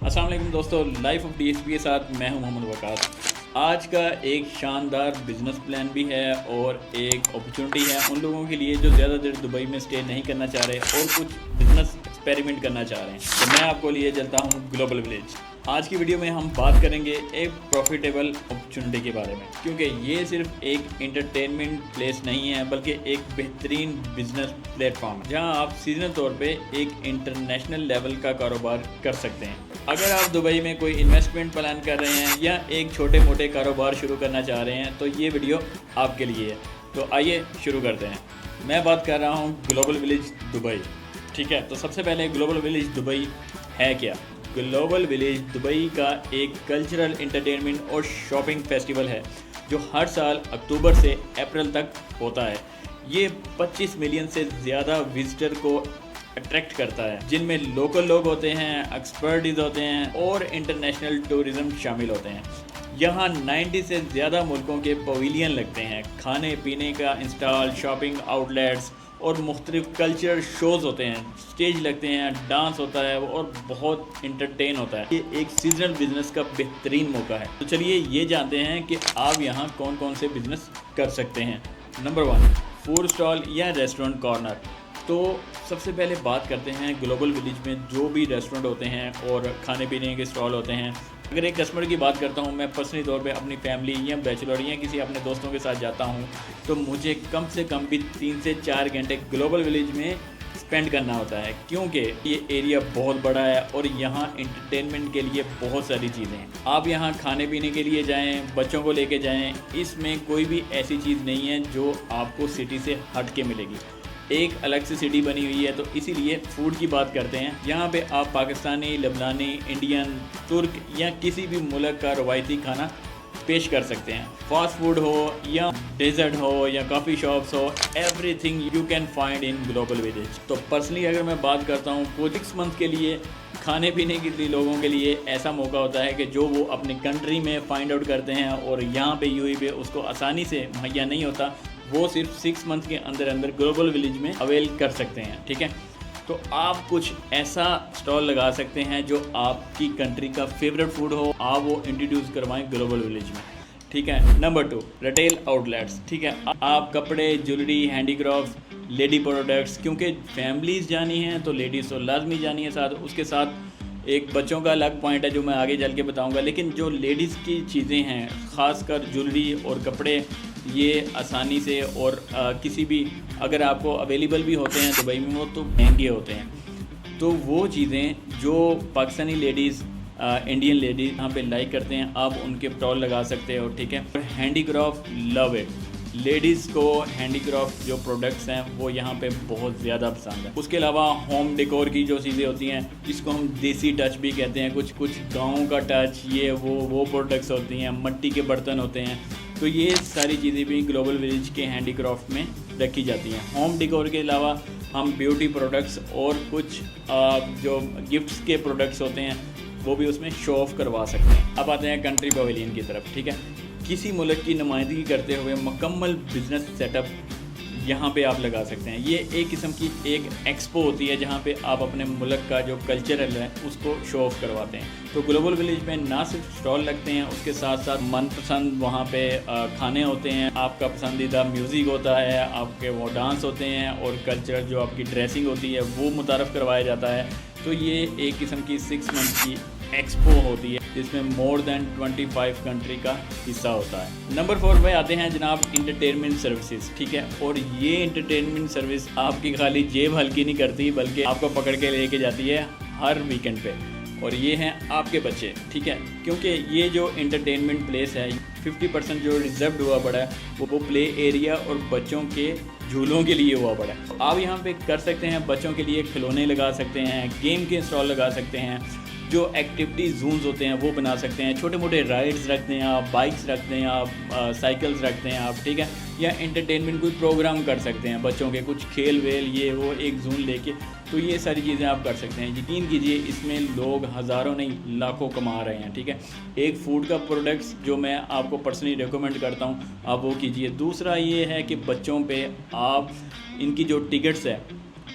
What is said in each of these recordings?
अस्सलाम वालेकुम दोस्तों, लाइफ ऑफ डीएसपी के साथ मैं हूं मोहम्मद वकास। आज का एक शानदार बिजनेस प्लान भी है और एक अपॉर्चुनिटी है उन लोगों के लिए जो ज़्यादा देर दुबई में स्टे नहीं करना चाह रहे और कुछ बिजनेस एक्सपेरिमेंट करना चाह रहे हैं। तो मैं आपको लिए चलता हूं ग्लोबल विलेज। आज की वीडियो में हम बात करेंगे एक प्रॉफिटेबल अपॉर्चुनिटी के बारे में, क्योंकि ये सिर्फ एक एंटरटेनमेंट प्लेस नहीं है बल्कि एक बेहतरीन बिजनेस प्लेटफॉर्म है जहां आप सीजनल तौर पे एक इंटरनेशनल लेवल का कारोबार कर सकते हैं। अगर आप दुबई में कोई इन्वेस्टमेंट प्लान कर रहे हैं या एक छोटे मोटे कारोबार शुरू करना चाह रहे हैं तो ये वीडियो आपके लिए है। तो आइए शुरू करते हैं। मैं बात कर रहा हूँ ग्लोबल विलेज दुबई। ठीक है, तो सबसे पहले ग्लोबल विलेज दुबई है क्या? ग्लोबल विलेज दुबई का एक कल्चरल एंटरटेनमेंट और शॉपिंग फेस्टिवल है जो हर साल अक्टूबर से अप्रैल तक होता है। ये 25 मिलियन से ज़्यादा विजिटर को अट्रैक्ट करता है, जिनमें लोकल लोग होते हैं, एक्सपर्टीज होते हैं और इंटरनेशनल टूरिज्म शामिल होते हैं। यहाँ 90 से ज़्यादा मुल्कों के पवेलियन लगते हैं, खाने पीने का इंस्टॉल, शॉपिंग आउटलेट्स और मुख्तलिफ कल्चर शोज़ होते हैं, स्टेज लगते हैं, डांस होता है और बहुत इंटरटेन होता है। ये एक सीजनल बिजनेस का बेहतरीन मौका है। तो चलिए ये जानते हैं कि आप यहाँ कौन कौन से बिजनेस कर सकते हैं। नंबर 1, फूड स्टॉल या रेस्टोरेंट कॉर्नर। तो सबसे पहले बात करते हैं ग्लोबल विलेज में जो भी रेस्टोरेंट होते हैं और खाने पीने के स्टॉल होते हैं। अगर एक कस्टमर की बात करता हूँ, मैं पर्सनली तौर पे अपनी फैमिली या बैचलर या किसी अपने दोस्तों के साथ जाता हूँ तो मुझे कम से कम भी 3 से 4 घंटे ग्लोबल विलेज में स्पेंड करना होता है, क्योंकि ये एरिया बहुत बड़ा है और यहाँ एंटरटेनमेंट के लिए बहुत सारी चीज़ें हैं। आप यहाँ खाने पीने के लिए जाएं, बच्चों को लेके जाएं, इसमें कोई भी ऐसी चीज़ नहीं है जो आपको सिटी से हट के मिलेगी। एक अलग से सिटी बनी हुई है, तो इसीलिए फ़ूड की बात करते हैं। यहाँ पे आप पाकिस्तानी, लबनानी, इंडियन, तुर्क या किसी भी मुल्क का रवायती खाना पेश कर सकते हैं। फास्ट फूड हो या डेजर्ट हो या कॉफ़ी शॉप्स हो, everything you can find in global village. तो पर्सनली अगर मैं बात करता हूँ, कुछ 6 मंथ के लिए खाने पीने के लिए लोगों के लिए ऐसा मौका होता है कि जो वो अपनी कंट्री में फाइंड आउट करते हैं और यहाँ पे यूएई पे उसको आसानी से मुहैया नहीं होता, वो सिर्फ 6 मंथ के अंदर अंदर ग्लोबल विलेज में अवेल कर सकते हैं। ठीक है, तो आप कुछ ऐसा स्टॉल लगा सकते हैं जो आपकी कंट्री का फेवरेट फूड हो, आप वो इंट्रोड्यूस करवाएं ग्लोबल विलेज में। ठीक है। Number 2, retail outlets. ठीक है, आप कपड़े, ज्वेलरी, हैंडीक्राफ्ट, लेडी प्रोडक्ट्स, क्योंकि फैमिलीज़ जानी है तो लेडीज़ तो लाजमी जानी है, साथ उसके साथ एक बच्चों का अलग पॉइंट है जो मैं आगे चल के बताऊँगा। लेकिन जो लेडीज़ की चीज़ें हैं, ख़ासकर ज्वेलरी और कपड़े, ये आसानी से और किसी भी अगर आपको अवेलेबल भी होते हैं दुबई में, वो तो महंगे होते हैं। तो वो चीज़ें जो पाकिस्तानी लेडीज़, इंडियन लेडीज़ यहाँ पे लाइक करते हैं, आप उनके स्टॉल लगा सकते हो। ठीक है। और हैंडीक्राफ्ट, लव इट। लेडीज़ को हैंडीक्राफ्ट जो प्रोडक्ट्स हैं वो यहाँ पे बहुत ज़्यादा पसंद है। उसके अलावा होम डेकोर की जो चीज़ें होती हैं, जिसको हम देसी टच भी कहते हैं, कुछ गाँव का टच, ये वो प्रोडक्ट्स होती हैं, मिट्टी के बर्तन होते हैं। तो ये सारी चीज़ें भी ग्लोबल विलेज के हैंडीक्राफ्ट में रखी जाती हैं। होम डेकोर के अलावा हम ब्यूटी प्रोडक्ट्स और कुछ जो गिफ्ट्स के प्रोडक्ट्स होते हैं वो भी उसमें शो ऑफ करवा सकते हैं। अब आते हैं कंट्री पवेलियन की तरफ। ठीक है, किसी मुल्क की नुमाइंदगी करते हुए मुकम्मल बिजनेस सेटअप यहाँ पे आप लगा सकते हैं। ये एक किस्म की एक एक्सपो होती है जहाँ पे आप अपने मुल्क का जो कल्चरल है उसको शो ऑफ करवाते हैं। तो ग्लोबल विलेज में ना सिर्फ स्टॉल लगते हैं, उसके साथ साथ मनपसंद वहाँ पे खाने होते हैं, आपका पसंदीदा म्यूज़िक होता है, आपके वो डांस होते हैं और कल्चरल जो आपकी ड्रेसिंग होती है वो मुतारफ़ करवाया जाता है। तो ये एक किस्म की 6 मंथ की एक्सपो होती है जिसमें मोर दैन 25 कंट्री का हिस्सा होता है। नंबर 4 पे आते हैं जनाब, इंटरटेनमेंट सर्विसेज। ठीक है, और ये इंटरटेनमेंट सर्विस आपकी खाली जेब हल्की नहीं करती बल्कि आपको पकड़ के लेके जाती है हर वीकेंड पे, और ये हैं आपके बच्चे। ठीक है, क्योंकि ये जो इंटरटेनमेंट प्लेस है 50% जो रिजर्व हुआ पड़ा है वो प्ले एरिया और बच्चों के झूलों के लिए हुआ पड़ा है। आप यहाँ पे कर सकते हैं, बच्चों के लिए खिलौने लगा सकते हैं, गेम के स्टॉल लगा सकते हैं, जो एक्टिविटी जोन्स होते हैं वो बना सकते हैं, छोटे मोटे राइड्स रखते हैं आप, बाइक्स रखते हैं आप, साइकिल्स रखते हैं आप। ठीक है, या एंटरटेनमेंट कोई प्रोग्राम कर सकते हैं बच्चों के, कुछ खेल वेल ये वो एक जोन लेके। तो ये सारी चीज़ें आप कर सकते हैं। यकीन कीजिए इसमें लोग हज़ारों नहीं लाखों कमा रहे हैं। ठीक है, एक फ़ूड का प्रोडक्ट्स जो मैं आपको पर्सनली रिकमेंड करता हूँ आप वो कीजिए। दूसरा ये है कि बच्चों पे आप इनकी जो टिकट्स है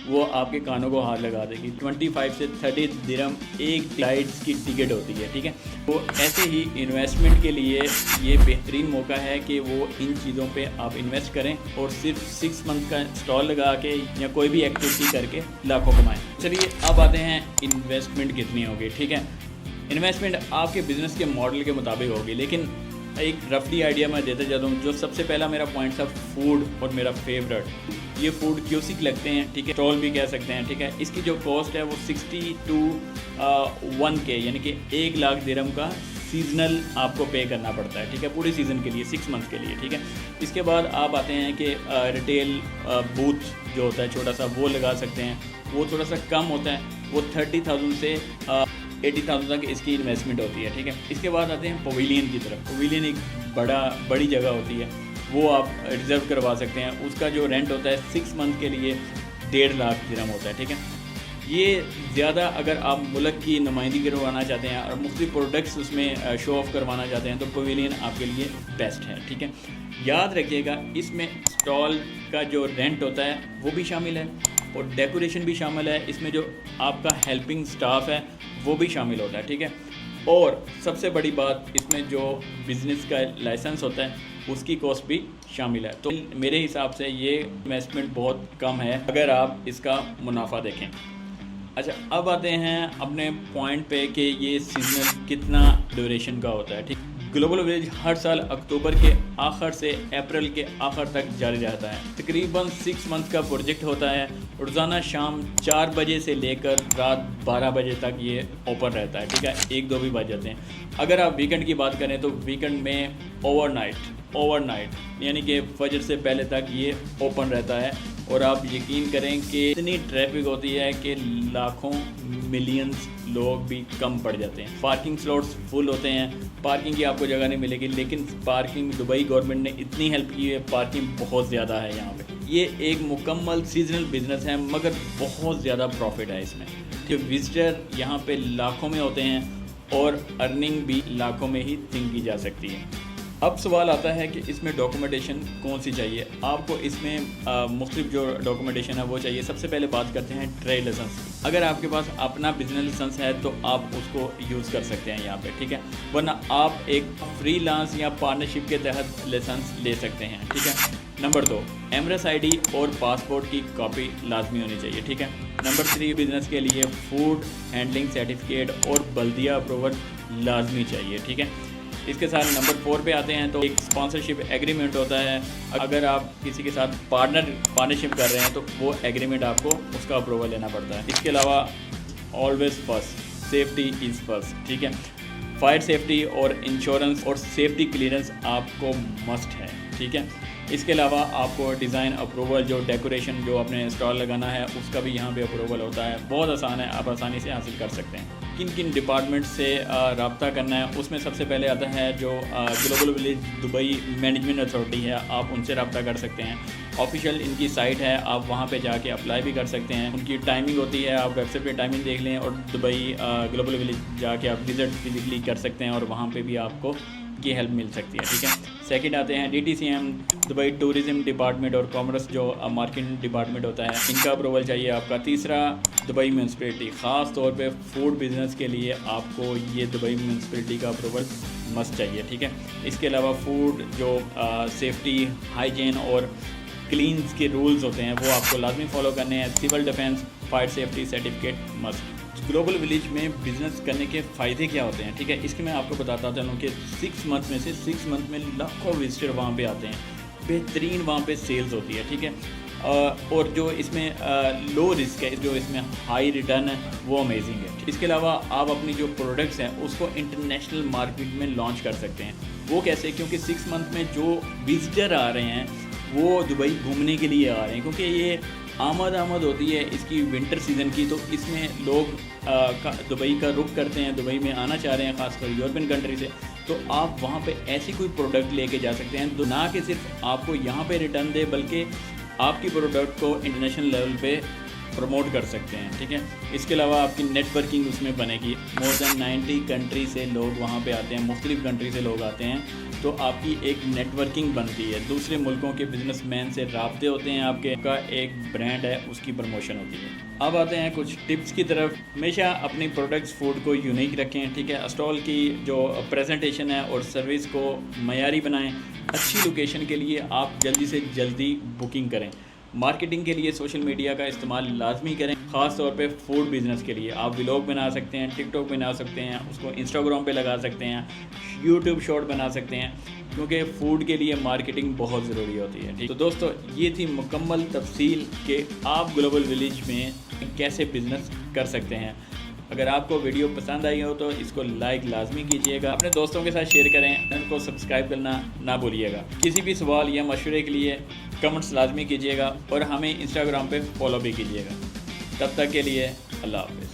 वो आपके कानों को हाथ लगा देगी। 25 से 30 दिरहम एक फ्लाइट्स की टिकट होती है, ठीक है। तो ऐसे ही इन्वेस्टमेंट के लिए ये बेहतरीन मौका है कि वो इन चीज़ों पे आप इन्वेस्ट करें और सिर्फ 6 मंथ का स्टॉल लगा के या कोई भी एक्टिविटी करके लाखों कमाएं। चलिए अब आते हैं इन्वेस्टमेंट कितनी होगी, ठीक है। इन्वेस्टमेंट आपके बिज़नेस के मॉडल के मुताबिक होगी, लेकिन एक रफली आइडिया मैं देता जाता हूँ। जो सबसे पहला मेरा पॉइंट था फूड और मेरा फेवरेट, ये फूड क्यूसिक लगते हैं, ठीक है, स्टॉल भी कह सकते हैं, ठीक है। इसकी जो कॉस्ट है वो 60 to 1K यानी कि 1 लाख दिरहम का सीजनल आपको पे करना पड़ता है, ठीक है, पूरे सीज़न के लिए, 6 मंथ के लिए, ठीक है। इसके बाद आप आते हैं कि रिटेल बूथ जो होता है छोटा सा, वो लगा सकते हैं, वो थोड़ा सा कम होता है, वो 30,000 से 80,000 तक इसकी इन्वेस्टमेंट होती है, ठीक है। इसके बाद आते हैं पवेलियन की तरफ। पवेलियन एक बड़ी जगह होती है, वो आप रिज़र्व करवा सकते हैं। उसका जो रेंट होता है 6 मंथ के लिए 1.5 लाख दिरहम होता है, ठीक है। ये ज़्यादा अगर आप मुल्क की नुमाइंदगी करवाना चाहते हैं और मुख्तलिफ प्रोडक्ट्स उसमें शो ऑफ करवाना चाहते हैं तो पवेलियन आपके लिए बेस्ट है, ठीक है। याद रखिएगा इसमें स्टॉल का जो रेंट होता है वो भी शामिल है और डेकोरेशन भी शामिल है, इसमें जो आपका हेल्पिंग स्टाफ है वो भी शामिल होता है, ठीक है। और सबसे बड़ी बात, इसमें जो बिज़नेस का लाइसेंस होता है उसकी कॉस्ट भी शामिल है। तो मेरे हिसाब से ये इन्वेस्टमेंट बहुत कम है अगर आप इसका मुनाफा देखें। अच्छा, अब आते हैं अपने पॉइंट पे कि ये सीजनल कितना ड्यूरेशन का होता है, ठीक। ग्लोबल विलेज हर साल अक्टूबर के आखिर से अप्रैल के आखिर तक जारी रहता है। तकरीबन 6 मंथ का प्रोजेक्ट होता है। रोज़ाना शाम 4 बजे से लेकर रात 12 बजे तक ये ओपन रहता है, ठीक है, 1-2 भी बज जाते हैं। अगर आप वीकेंड की बात करें तो वीकेंड में ओवरनाइट यानी कि फजर से पहले तक ये ओपन रहता है। और आप यकीन करें कि इतनी ट्रैफिक होती है कि लाखों मिलियंस लोग भी कम पड़ जाते हैं। पार्किंग स्लॉट्स फुल होते हैं, पार्किंग की आपको जगह नहीं मिलेगी, लेकिन पार्किंग दुबई गवर्नमेंट ने इतनी हेल्प की है, पार्किंग बहुत ज़्यादा है यहाँ पे। ये एक मुकम्मल सीजनल बिजनेस है मगर बहुत ज़्यादा प्रॉफिट है इसमें, कि विजिटर यहाँ पे लाखों में होते हैं और अर्निंग भी लाखों में ही थिंक की जा सकती है। अब सवाल आता है कि इसमें डॉक्यूमेंटेशन कौन सी चाहिए। आपको इसमें मुख्तलिफ जो डॉक्यूमेंटेशन है वो चाहिए। सबसे पहले बात करते हैं ट्रेड लाइसेंस। अगर आपके पास अपना बिजनेस लाइसेंस है तो आप उसको यूज़ कर सकते हैं यहाँ पे, ठीक है, वरना आप एक फ्रीलांस या पार्टनरशिप के तहत लाइसेंस ले सकते हैं, ठीक है। नंबर 2, एमरेस ID और पासपोर्ट की कॉपी लाजमी होनी चाहिए, ठीक है। नंबर 3, बिज़नेस के लिए फूड हैंडलिंग सर्टिफिकेट और बल्दिया अप्रूवल लाजमी चाहिए, ठीक है। इसके साथ नंबर 4 पे आते हैं तो एक स्पॉन्सरशिप एग्रीमेंट होता है। अगर आप किसी के साथ पार्टनरशिप कर रहे हैं तो वो एग्रीमेंट आपको उसका अप्रूवल लेना पड़ता है। इसके अलावा always first, safety is first, ठीक है। फायर सेफ्टी और इंश्योरेंस और सेफ्टी क्लियरेंस आपको मस्ट है, ठीक है। इसके अलावा आपको डिज़ाइन अप्रूवल, जो डेकोरेशन जो आपने स्टॉल लगाना है उसका भी यहाँ पे अप्रूवल होता है। बहुत आसान है, आप आसानी से हासिल कर सकते हैं। किन किन डिपार्टमेंट से रब्ता करना है, उसमें सबसे पहले आता है जो global village Dubai management authority है, आप उनसे रब्ता कर सकते हैं। ऑफिशियल इनकी साइट है, आप वहाँ पे जाके अप्लाई भी कर सकते हैं। उनकी टाइमिंग होती है, आप वेबसाइट पे टाइमिंग देख लें और दुबई ग्लोबल विलेज जाके आप विजिट फिजिकली कर सकते हैं और वहाँ पे भी आपको की हेल्प मिल सकती है, ठीक है। सेकंड आते हैं DTCM, दुबई टूरिज़म डिपार्टमेंट और कॉमर्स जो मार्केटिंग डिपार्टमेंट होता है, इनका अप्रूवल चाहिए आपका। तीसरा, दुबई म्यूनसिपैलिटी, ख़ास तौर पे फूड बिज़नेस के लिए आपको ये दुबई म्यूनसिपैलिटी का अप्रूवल मस्ट चाहिए, ठीक है। इसके अलावा फूड जो सेफ्टी, हाइजीन और क्लीन्स के रूल्स होते हैं वो आपको लाजमी फॉलो करने हैं। Civil defence, fire safety certificate must. Global village में बिज़नेस करने के फ़ायदे क्या होते हैं, ठीक है, इसके मैं आपको बताता चलूँ कि 6 मंथ में से 6 मंथ में लाखों विजिटर वहाँ पे आते हैं, बेहतरीन वहाँ पे सेल्स होती है, ठीक है। और जो इसमें लो रिस्क है, जो इसमें हाई रिटर्न है, वो अमेजिंग है। इसके अलावा आप अपनी जो प्रोडक्ट्स हैं उसको इंटरनेशनल मार्केट में लॉन्च कर सकते हैं। वो कैसे? क्योंकि 6 मंथ में जो विजिटर आ रहे हैं वो दुबई घूमने के लिए आ रहे हैं, क्योंकि ये आमद होती है इसकी विंटर सीज़न की, तो इसमें लोग दुबई का रुख करते हैं, दुबई में आना चाह रहे हैं, ख़ासकर यूरोपियन कंट्री से। तो आप वहाँ पे ऐसी कोई प्रोडक्ट लेके जा सकते हैं तो ना कि सिर्फ आपको यहाँ पे रिटर्न दे, बल्कि आपकी प्रोडक्ट को इंटरनेशनल लेवल पे प्रमोट कर सकते हैं। ठीक है, इसके अलावा आपकी नेटवर्किंग उसमें बनेगी। मोर देन 90 कंट्री से लोग वहाँ पे आते हैं, मुख्तलिफ़ कंट्री से लोग आते हैं, तो आपकी एक नेटवर्किंग बनती है, दूसरे मुल्कों के बिजनेसमैन से राब्ते होते हैं, आपका एक ब्रांड है उसकी प्रमोशन होती है। अब आते हैं कुछ टिप्स की तरफ। हमेशा अपनी प्रोडक्ट्स फूड को यूनिक रखें। ठीक है, स्टॉल की जो प्रेजेंटेशन है और सर्विस को मयारी बनाएं। अच्छी लोकेशन के लिए आप जल्दी से जल्दी बुकिंग करें। मार्केटिंग के लिए सोशल मीडिया का इस्तेमाल लाजमी करें, ख़ास तौर पे फूड बिज़नेस के लिए। आप व्लॉग बना सकते हैं, टिकटॉक बना सकते हैं, उसको इंस्टाग्राम पे लगा सकते हैं, यूट्यूब शॉर्ट बना सकते हैं, क्योंकि फ़ूड के लिए मार्केटिंग बहुत ज़रूरी होती है। ठीक, तो दोस्तों ये थी मुकम्मल तफसील कि आप ग्लोबल विलेज में कैसे बिज़नेस कर सकते हैं। अगर आपको वीडियो पसंद आई हो तो इसको लाइक लाजमी कीजिएगा, अपने दोस्तों के साथ शेयर करें, चैनल को सब्सक्राइब करना ना भूलिएगा। किसी भी सवाल या मशवरे के लिए कमेंट्स लाजमी कीजिएगा और हमें इंस्टाग्राम पे फॉलो भी कीजिएगा। तब तक के लिए अल्लाह हाफ़िज़।